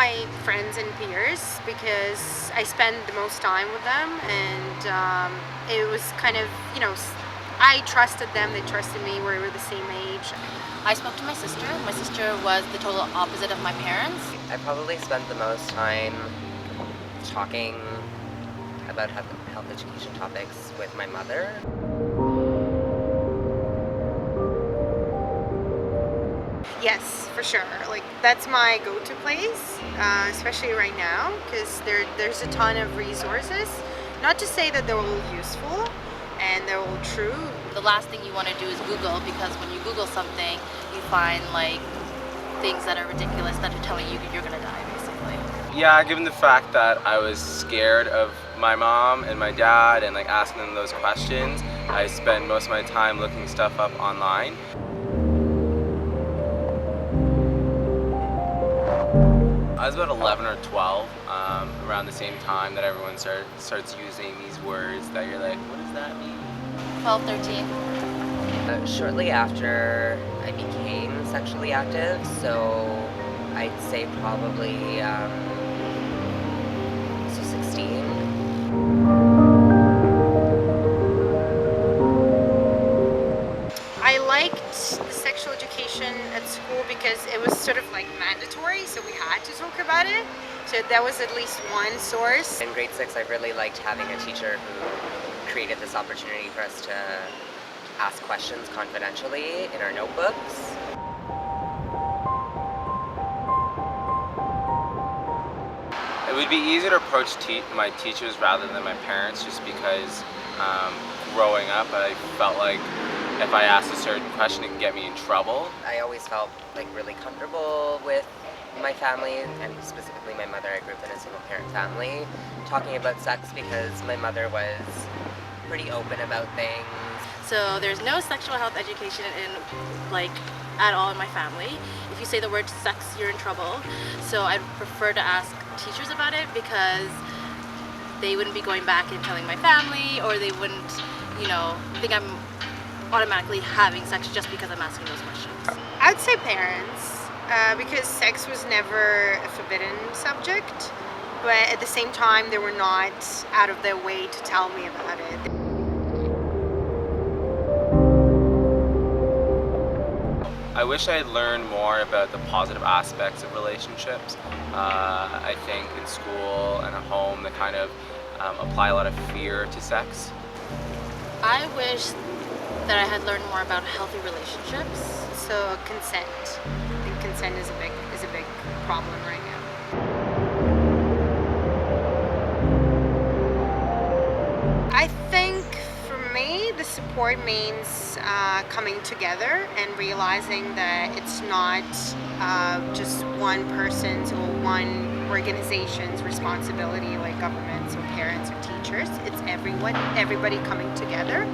my friends and peers because I spend the most time with them, and it was kind of, I trusted them, they trusted me, we were the same age. I spoke to my sister. My sister was the total opposite of my parents. I probably spent the most time talking about health education topics with my mother. Yes, for sure. Like, that's my go-to place, especially right now, because there's a ton of resources. Not to say that they're all useful and they're all true. The last thing you want to do is Google, because when you Google something, you find like things that are ridiculous that are telling you you're gonna die, basically. Yeah, given the fact that I was scared of my mom and my dad and like asking them those questions, I spend most of my time looking stuff up online. I was about 11 or 12, around the same time that everyone starts using these words that you're like, what does that mean? 12, 13. Shortly after I became sexually active, so I'd say probably 16. I liked the sexual education at school because it was sort of like mandatory, so we had to talk about it. So that was at least one source. In grade 6, I really liked having a teacher who created this opportunity for us to ask questions confidentially in our notebooks. It would be easier to approach my teachers rather than my parents, just because growing up I felt like if I asked a certain question it could get me in trouble. I always felt like really comfortable with my family, and specifically my mother. I grew up in a single parent family, talking about sex because my mother was pretty open about things. So there's no sexual health education at all in my family. If you say the word sex, you're in trouble. So I'd prefer to ask teachers about it, because they wouldn't be going back and telling my family, or they wouldn't, think I'm automatically having sex just because I'm asking those questions. I'd say parents, because sex was never a forbidden subject, but at the same time they were not out of their way to tell me about it. I wish I had learned more about the positive aspects of relationships. I think in school and at home they kind of apply a lot of fear to sex. I wish that I had learned more about healthy relationships. So consent. I think consent is a big problem right now. I think for me the support means coming together and realizing that it's not just one person's or one organization's responsibility, like governments or parents or teachers. It's everybody coming together.